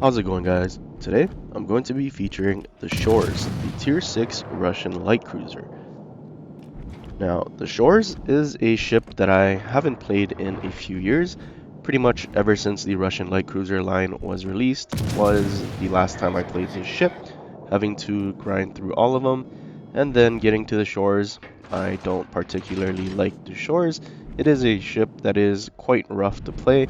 How's it going, guys? Today I'm going to be featuring the Shchors, the Tier 6 Russian light cruiser. Now, the Shchors is a ship that I haven't played in a few years. Pretty much ever since the Russian light cruiser line was released was the last time I played this ship, having to grind through all of them, and then getting to the Shchors. I don't particularly like the Shchors. It is a ship that is quite rough to play,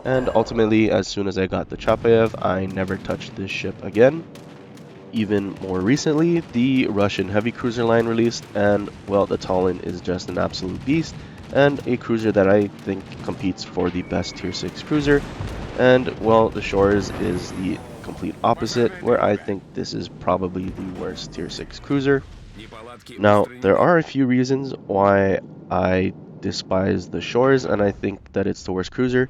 and ultimately, as soon as I got the Chapayev, I never touched this ship again. Even more recently, the Russian heavy cruiser line released, and well, the Talon is just an absolute beast, and a cruiser that I think competes for the best tier 6 cruiser. And well, the Shchors is the complete opposite, where I think this is probably the worst tier 6 cruiser. Now, there are a few reasons why I despise the Shchors, and I think that it's the worst cruiser.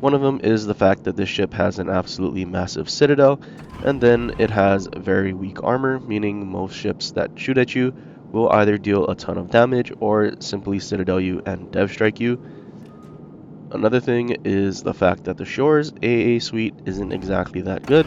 One of them is the fact that this ship has an absolutely massive citadel, and then it has very weak armor, meaning most ships that shoot at you will either deal a ton of damage or simply citadel you and dev strike you. Another thing is the fact that the Shchors AA suite isn't exactly that good.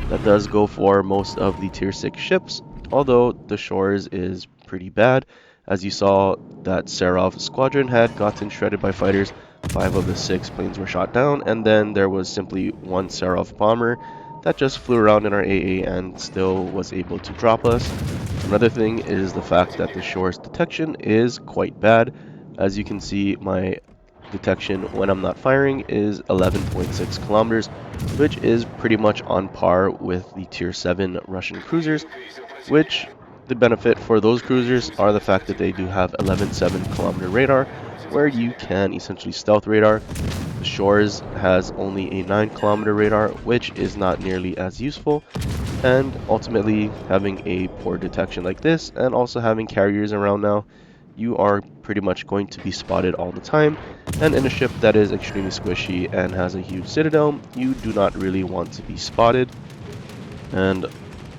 That does go for most of the tier 6 ships, although the Shchors is pretty bad. As you saw, that Serov squadron had gotten shredded by fighters, 5 of the 6 planes were shot down, and then there was simply one Serov bomber that just flew around in our AA and still was able to drop us. Another thing is the fact that the Shchors detection is quite bad. As you can see, my detection when I'm not firing is 11.6 kilometers, which is pretty much on par with the tier 7 Russian cruisers, which the benefit for those cruisers are the fact that they do have 11.7 kilometer radar, where you can essentially stealth radar. The Shchors has only a 9 kilometer radar, which is not nearly as useful, and ultimately having a poor detection like this and also having carriers around now, you are pretty much going to be spotted all the time, and in a ship that is extremely squishy and has a huge citadel, you do not really want to be spotted. And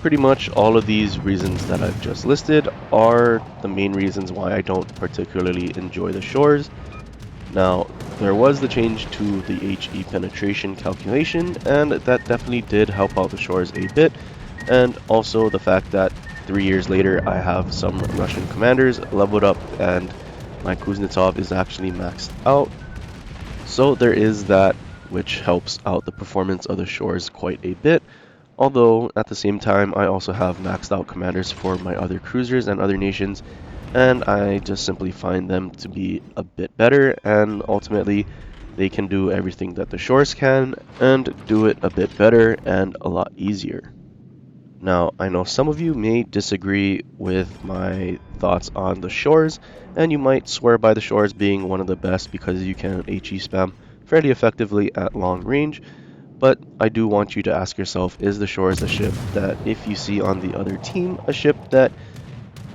pretty much all of these reasons that I've just listed are the main reasons why I don't particularly enjoy the Shchors. Now, there was the change to the HE penetration calculation, and that definitely did help out the Shchors a bit, and also the fact that 3 years later I have some Russian commanders leveled up and my Kuznetsov is actually maxed out. So there is that, which helps out the performance of the Shchors quite a bit. Although at the same time I also have maxed out commanders for my other cruisers and other nations, and I just simply find them to be a bit better, and ultimately they can do everything that the Shchors can and do it a bit better and a lot easier. Now, I know some of you may disagree with my thoughts on the Shchors, and you might swear by the Shchors being one of the best because you can HE spam fairly effectively at long range, but I do want you to ask yourself, is the Shchors a ship that if you see on the other team, a ship that,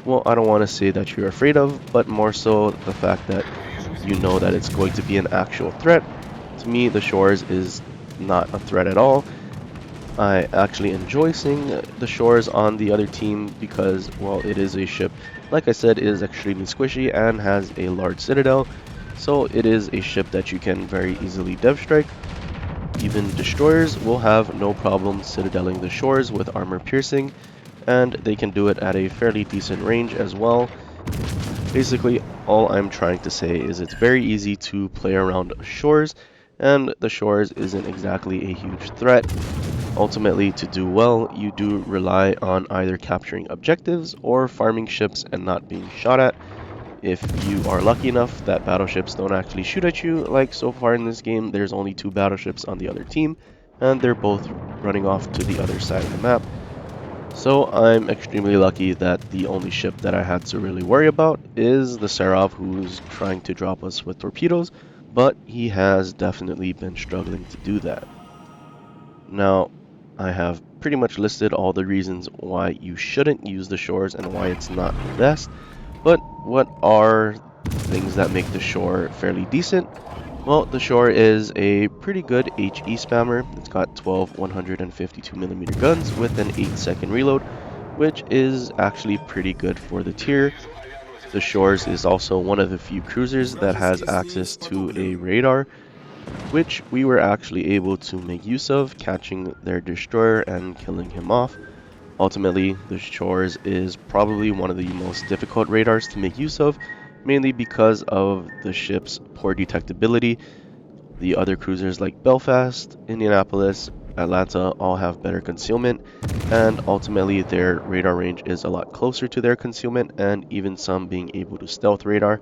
well, I don't want to say that you're afraid of, but more so the fact that you know that it's going to be an actual threat. To me, the Shchors is not a threat at all. I actually enjoy seeing the Shchors on the other team because, well, it is a ship, like I said, is extremely squishy and has a large citadel, so it is a ship that you can very easily dev strike. Even destroyers will have no problem citadeling the Shchors with armor piercing, and they can do it at a fairly decent range as well. Basically, all I'm trying to say is it's very easy to play around Shchors, and the Shchors isn't exactly a huge threat. Ultimately, to do well, you do rely on either capturing objectives or farming ships and not being shot at. If you are lucky enough that battleships don't actually shoot at you, like so far in this game, there's only 2 battleships on the other team, and they're both running off to the other side of the map. So I'm extremely lucky that the only ship that I had to really worry about is the Serov, who's trying to drop us with torpedoes, but he has definitely been struggling to do that. Now, I have pretty much listed all the reasons why you shouldn't use the Shchors and why it's not the best, but what are things that make the Shchor fairly decent? Well, the Shchor is a pretty good HE spammer. It's got 12 152mm guns with an 8-second reload, which is actually pretty good for the tier. The Shchors is also one of the few cruisers that has access to a radar. which we were actually able to make use of, catching their destroyer and killing him off. Ultimately, the Shchors is probably one of the most difficult radars to make use of, mainly because of the ship's poor detectability. The other cruisers like Belfast, Indianapolis, Atlanta all have better concealment, and ultimately their radar range is a lot closer to their concealment, and even some being able to stealth radar.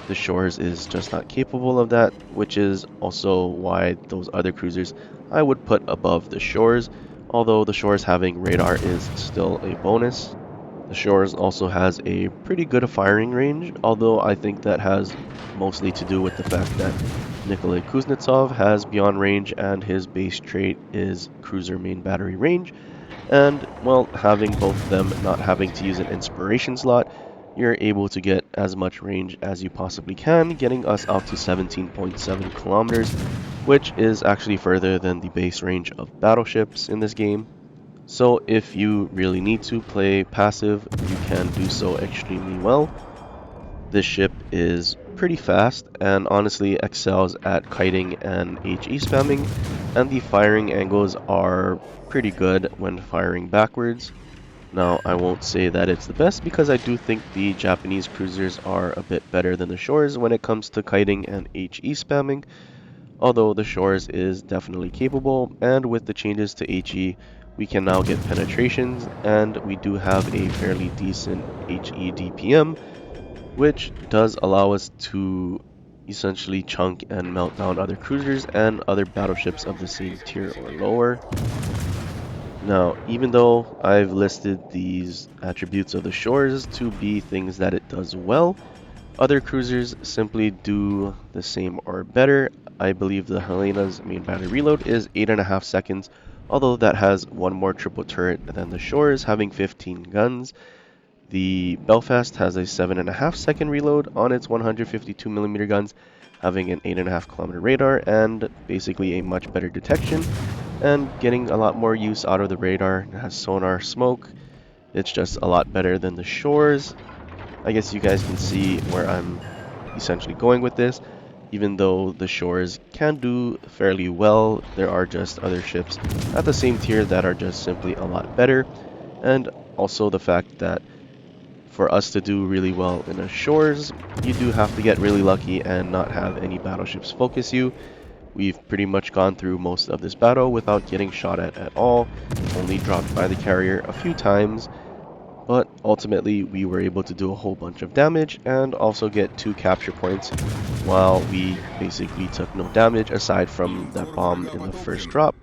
The Shores is just not capable of that, which is also why those other cruisers I would put above the Shores, although the Shores having radar is still a bonus. The Shores also has a pretty good firing range, although I think that has mostly to do with the fact that Nikolai Kuznetsov has beyond range and his base trait is cruiser main battery range, and, well, having both of them not having to use an inspiration slot, you're able to get as much range as you possibly can, getting us out to 17.7 kilometers, which is actually further than the base range of battleships in this game. So if you really need to play passive, you can do so extremely well. This ship is pretty fast and honestly excels at kiting and HE spamming, and the firing angles are pretty good when firing backwards. Now, I won't say that it's the best because I do think the Japanese cruisers are a bit better than the Shores when it comes to kiting and HE spamming, although the Shores is definitely capable, and with the changes to HE, we can now get penetrations, and we do have a fairly decent HE DPM, which does allow us to essentially chunk and melt down other cruisers and other battleships of the same tier or lower. Now, even though I've listed these attributes of the Shores to be things that it does well, other cruisers simply do the same or better. I believe the Helena's main battery reload is 8.5 seconds, although that has one more triple turret than the Shores, having 15 guns. The Belfast has a 7.5 second reload on its 152mm guns, having an 8.5 kilometer radar and basically a much better detection, and getting a lot more use out of the radar. It has sonar smoke. It's just a lot better than the Shores. I guess you guys can see where I'm essentially going with this. Even though the Shores can do fairly well, there are just other ships at the same tier that are just simply a lot better. And also the fact that for us to do really well in the Shores, you do have to get really lucky and not have any battleships focus you. We've pretty much gone through most of this battle without getting shot at all, only dropped by the carrier a few times, but ultimately we were able to do a whole bunch of damage and also get 2 capture points while we basically took no damage aside from that bomb in the first drop.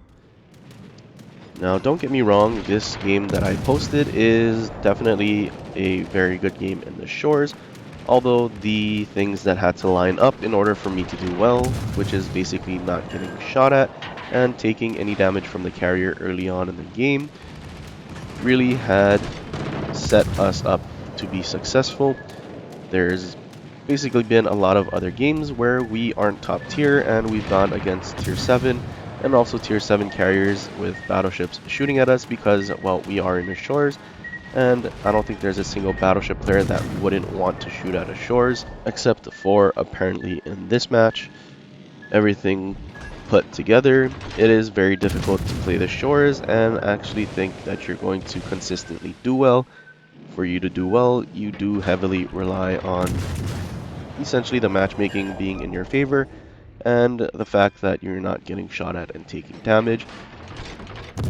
Now, don't get me wrong, this game that I posted is definitely a very good game in the Shores, although the things that had to line up in order for me to do well, which is basically not getting shot at and taking any damage from the carrier early on in the game, really had set us up to be successful. There's basically been a lot of other games where we aren't top tier and we've gone against tier 7 and also tier 7 carriers with battleships shooting at us because, well, we are in the Shores, and I don't think there's a single battleship player that wouldn't want to shoot at a Shores, except for apparently in this match. Everything put together, it is very difficult to play the Shores and actually think that you're going to consistently do well. For you to do well, you do heavily rely on essentially the matchmaking being in your favor and the fact that you're not getting shot at and taking damage.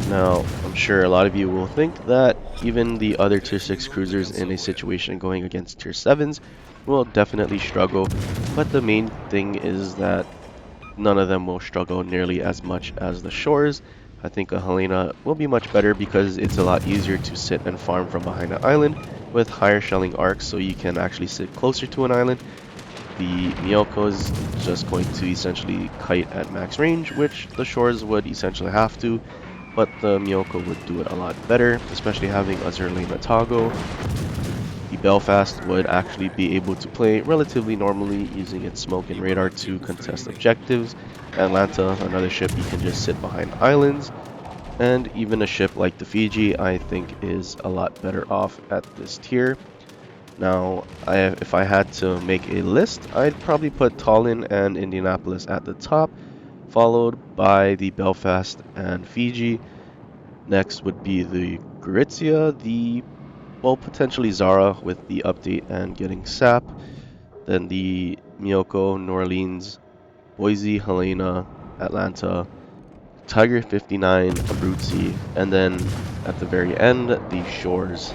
Now, I'm sure a lot of you will think that even the other tier 6 cruisers in a situation going against tier 7s will definitely struggle, but the main thing is that none of them will struggle nearly as much as the Shores. I think a Helena will be much better because it's a lot easier to sit and farm from behind an island with higher shelling arcs, so you can actually sit closer to an island. The Miyoko is just going to essentially kite at max range, which the Shores would essentially have to, but the Miyoko would do it a lot better, especially having Azurle Matago. The Belfast would actually be able to play relatively normally using its smoke and radar to contest objectives. Atlanta, another ship you can just sit behind islands, and even a ship like the Fiji I think is a lot better off at this tier. Now, if I had to make a list, I'd probably put Tallinn and Indianapolis at the top, followed by the Belfast and Fiji. Next would be the Gorizia, the, well, potentially Zara with the update and getting SAP. Then the Miyoko, New Orleans, Boise, Helena, Atlanta, Tiger 59, Abruzzi, and then at the very end, the Shchors.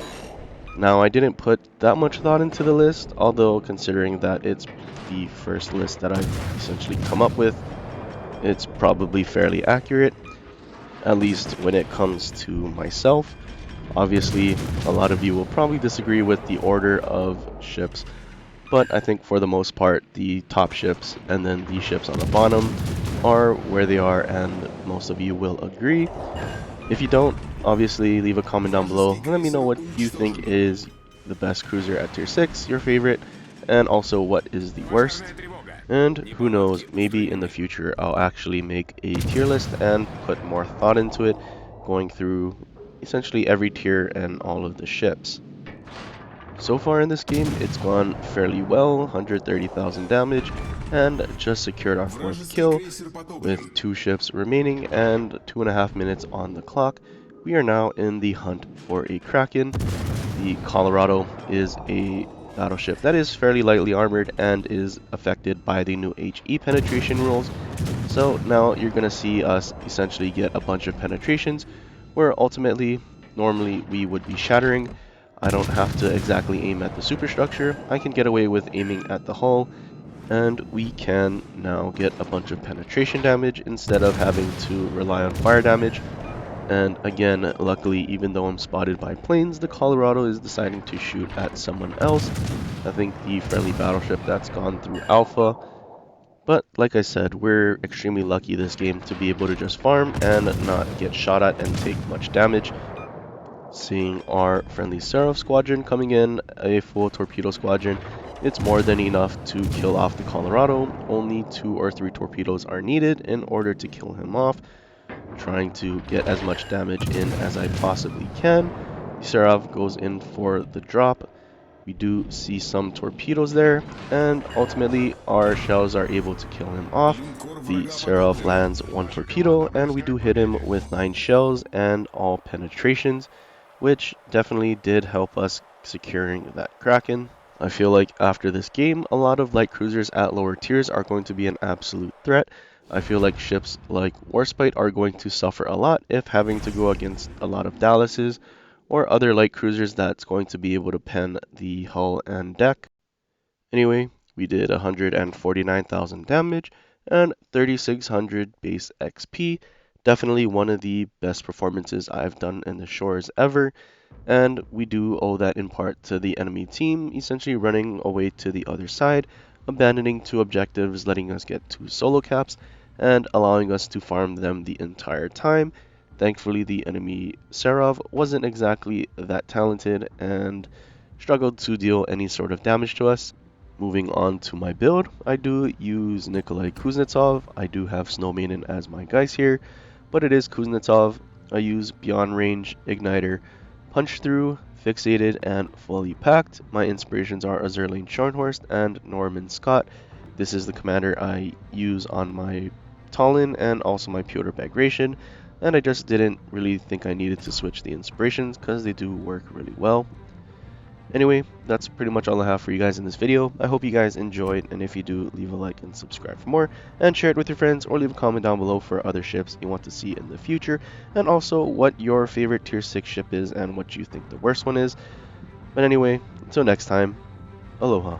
Now, I didn't put that much thought into the list, although considering that it's the first list that I've essentially come up with, it's probably fairly accurate, at least when it comes to myself. Obviously, a lot of you will probably disagree with the order of ships, but I think for the most part, the top ships and then the ships on the bottom are where they are, and most of you will agree. If you don't, obviously leave a comment down below and let me know what you think is the best cruiser at tier 6, your favorite, and also what is the worst. And who knows, maybe in the future I'll actually make a tier list and put more thought into it, going through essentially every tier and all of the ships. So far in this game, it's gone fairly well, 130,000 damage, and just secured our 4th kill. With 2 ships remaining and 2.5 minutes on the clock, we are now in the hunt for a Kraken. The Colorado is a battleship that is fairly lightly armored and is affected by the new HE penetration rules. So now you're going to see us essentially get a bunch of penetrations where ultimately, normally we would be shattering. I don't have to exactly aim at the superstructure. I can get away with aiming at the hull, and we can now get a bunch of penetration damage instead of having to rely on fire damage. And again, luckily, even though I'm spotted by planes, the Colorado is deciding to shoot at someone else. I think the friendly battleship that's gone through Alpha. But like I said, we're extremely lucky this game to be able to just farm and not get shot at and take much damage. Seeing our friendly Seraph squadron coming in, a full torpedo squadron, it's more than enough to kill off the Colorado. Only 2 or 3 torpedoes are needed in order to kill him off. Trying to get as much damage in as I possibly can. The Seraph goes in for the drop. We do see some torpedoes there, and ultimately our shells are able to kill him off. The Seraph lands 1 torpedo, and we do hit him with 9 shells and all penetrations, which definitely did help us securing that Kraken. I feel like after this game, a lot of light cruisers at lower tiers are going to be an absolute threat. I feel like ships like Warspite are going to suffer a lot if having to go against a lot of Dallases or other light cruisers that's going to be able to pen the hull and deck. Anyway, we did 149,000 damage and 3,600 base XP. Definitely one of the best performances I've done in the Shchors ever, and we do owe that in part to the enemy team essentially running away to the other side, abandoning 2 objectives, letting us get 2 solo caps, and allowing us to farm them the entire time. Thankfully, the enemy Seraph wasn't exactly that talented and struggled to deal any sort of damage to us. Moving on to my build, I do use Nikolai Kuznetsov. I do have Snow Maiden as my guys here, but it is Kuznetsov. I use Beyond Range, Igniter, Punch Through, Fixated, and Fully Packed. My inspirations are Azerlane Scharnhorst and Norman Scott. This is the commander I use on my Talon and also my Pyotr Bagration, and I just didn't really think I needed to switch the inspirations because they do work really well. Anyway, that's pretty much all I have for you guys in this video. I hope you guys enjoyed, and if you do, leave a like and subscribe for more, and share it with your friends, or leave a comment down below for other ships you want to see in the future, and also what your favorite tier 6 ship is and what you think the worst one is. But anyway, until next time, aloha.